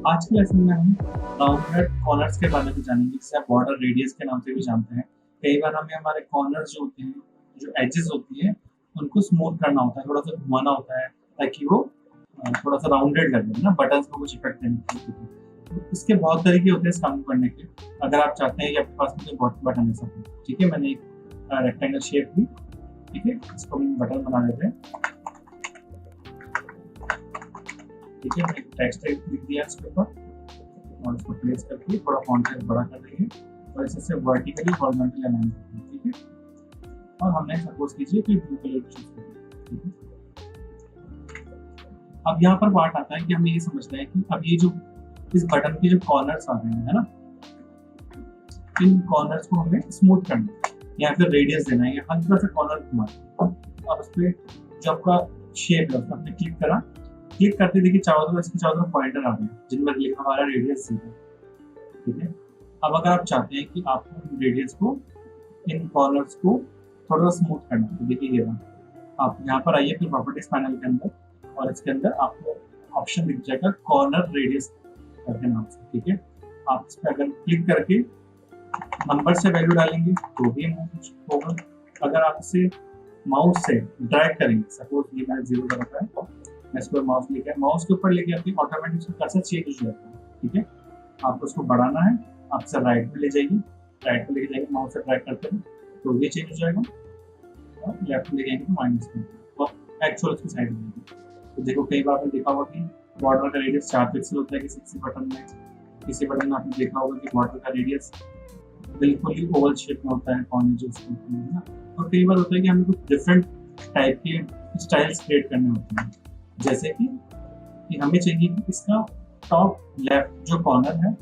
आज के लेसन में हम राउंडेड कॉर्नर्स के बारे में जानेंगे, जिसे आप बॉर्डर रेडियस के नाम से भी जानते हैं। कई बार हमें हमारे कॉर्नर्स जो होते हैं, जो एजेस होती हैं, उनको स्मूथ करना होता है, थोड़ा-सा घुमाना होता है ताकि वो थोड़ा-सा राउंडेड लगे ना, बटन्स को कुछ इफेक्ट देने के लिए। तो इसके बहुत तरीके होते हैं इस काम को करने के। अगर आप चाहते हैं कि आपके पास में कोई बटन ऐसा हो, ठीक है, मैंने एक रेक्टेंगल शेप ली, ठीक है, इसको हम बटन बना लेते हैं। ठीक है, एक टेक्स्ट टाइप लिख दिया इसके ऊपर और इसको प्लेस करके थोड़ा फॉन्ट साइज बड़ा कर देंगे और इसे वर्टिकली हॉरिजॉन्टली अलाइन करते हैं। ठीक है, और हमने सपोज कीजिए कि ब्लू कलर चूज करें। ठीक है, अब यहाँ पर पार्ट आता है कि हमें ये समझना है कि अब ये जो इस बटन के जो कॉर्नर्स आ रहे हैं, है ना, इन कॉर्नर्स को हमें स्मूथ करना है या फिर रेडियस देना है या हल्का सा कॉर्नर घुमाना है। अब उस पर जो आपका शेप है, उसमें क्लिक करा, क्लिक करते देखिए चारों तरफ इसके चारों तरफ पॉइंटर आ रहे हैं जिनमें लिखा हमारा रेडियस 0। ठीक है, अब अगर आप चाहते हैं कि आपको इन रेडियस को, इन कॉर्नर्स को थोड़ा सा स्मूथ करना है, तो देखिए ये आप यहाँ पर आइए फिर प्रॉपर्टीज पैनल के अंदर और इसके अंदर आपको ऑप्शन दिख जाएगा कॉर्नर रेडियस करके नाम से। ठीक है, आप इस पर अगर क्लिक करके नंबर से वैल्यू डालेंगे तो भी होगा। अगर आप इसे माउस से ड्रैग करेंगे, सपोज ये मैंने 0 कर रखा है, मैं इसको माउस के ऊपर लेके आके ऑटोमेटिक उसका कर्सर चेंज हो जाता है। ठीक है, आपको उसको बढ़ाना है, आप इसे राइट पे ले जाइए, राइट पे लेके जाएंगे माउस से ड्रैग करते हैं तो ये चेंज हो जाएगा, और लेफ्ट में ले जाएंगे तो माइनस में और एक्चुअल उसकी साइड में। तो देखो कई बार आपने देखा होगा कि बॉर्डर का रेडियस 4 पिक्सल होता है किसी बटन में, किसी बटन में आपने देखा होगा कि बॉर्डर का रेडियस बिल्कुल ही ओवल शेप में होता है, कॉर्नर जो उसके होते हैं ना। और कई बार होता है कि हमें कुछ डिफरेंट टाइप के स्टाइल्स क्रिएट करने होते हैं, जैसे कि हमें चाहिए कि इसका टॉप लेफ्ट जो कॉर्नर है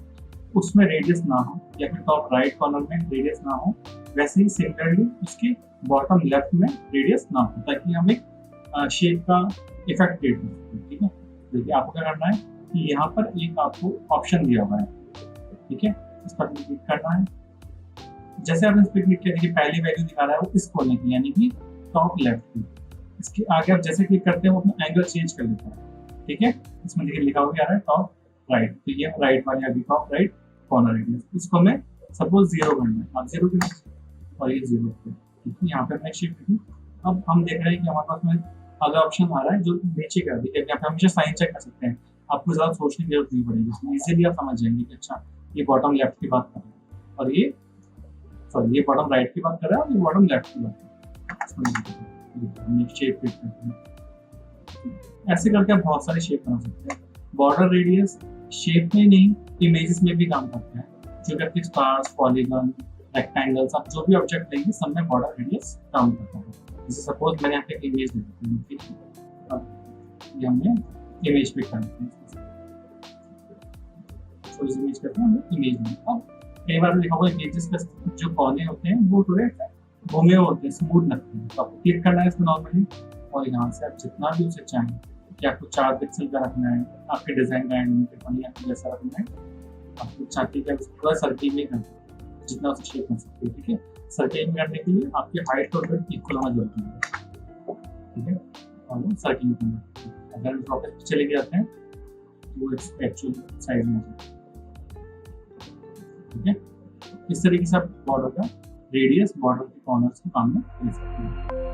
उसमें रेडियस ना हो या फिर टॉप राइट कॉर्नर में रेडियस ना हो, वैसे ही सिमिलरली उसके बॉटम लेफ्ट में रेडियस ना हो, ताकि हम एक शेप का इफेक्ट क्रिएट कर सकें। ठीक है, देखिए आपको क्या करना है कि यहाँ पर एक आपको ऑप्शन दिया हुआ है। ठीक है, इस पर क्लिक करना है। जैसे आप इस पर क्लिक करेंगे, पहली वैल्यू दिखा रहा है वो इस कोने की, यानी कि टॉप लेफ्ट की। इसके आगे आप जैसे क्लिक करते हैं वो अपना एंगल चेंज कर लेता है। ठीक है, इसमें देखिए लिखा हुआ आ रहा है टॉप राइट, तो ये राइट वाली अभी टॉप राइट कॉर्नर रेडियस, इसको मैं सपोज 0 करना है, आप 0 कर और ये 0 पे। ठीक है, यहाँ पे मैं शिफ्ट की। अब हम देख रहे हैं कि हमारे पास में अगला ऑप्शन आ रहा है जो नीचे का, देखिए यहाँ पे हमेशा साइन चेक कर सकते हैं, आपको ज़्यादा सोचने की जरूरत नहीं पड़ेगी, इसमें इजीली आप समझ जाएंगे कि अच्छा ये बॉटम लेफ्ट की बात कर रहा है और ये सॉरी ये बॉटम राइट की बात कर रहा है और ये बॉटम लेफ्ट की बात कर रहा है। शेप क्लिक करते हैं, ऐसे करके आप बहुत सारे शेप बना सकते हैं। बॉर्डर रेडियस शेप में नहीं, इमेजेस में भी काम करते हैं, जो कि आपके स्टार्स, पॉलीगन, रेक्टेंगल्स, आप जो भी ऑब्जेक्ट लेंगे सब में बॉर्डर रेडियस काम करता है। जैसे सपोज मैंने यहाँ पे एक इमेज ले ली, अब ये हमने इमेज पे करते हैं, तो इस इमेज करते हैं हमने इमेज में। अब कई बार देखा होगा इमेजेस का जो कोने होते हैं वो थोड़े घूमे होते हैं, स्मूथ लगते हैं, तो आपको क्लिक करना है इसमें नॉर्मली और यहाँ से आप जितना भी उसे चाहें कि आपको 4 पिक्सल का रखना है, आपके डिजाइन का एंड आपको जैसा रखना है, आपको चाहते हैं कि पूरा सर्किल में करना है, जितना उसे शेप कर सकते हैं। ठीक है, सर्किल में करने के लिए आपके हाइट और विड्थ इक्वल होना जरूरी है। ठीक है, और वो सर्किल में करना है। अगर वापस चले जाते हैं तो वो एक्चुअल साइज में जाता है। ठीक है, इस तरीके से आप बॉर्डर का रेडियस, बॉर्डर के कॉर्नर्स को काम में ले सकते हैं।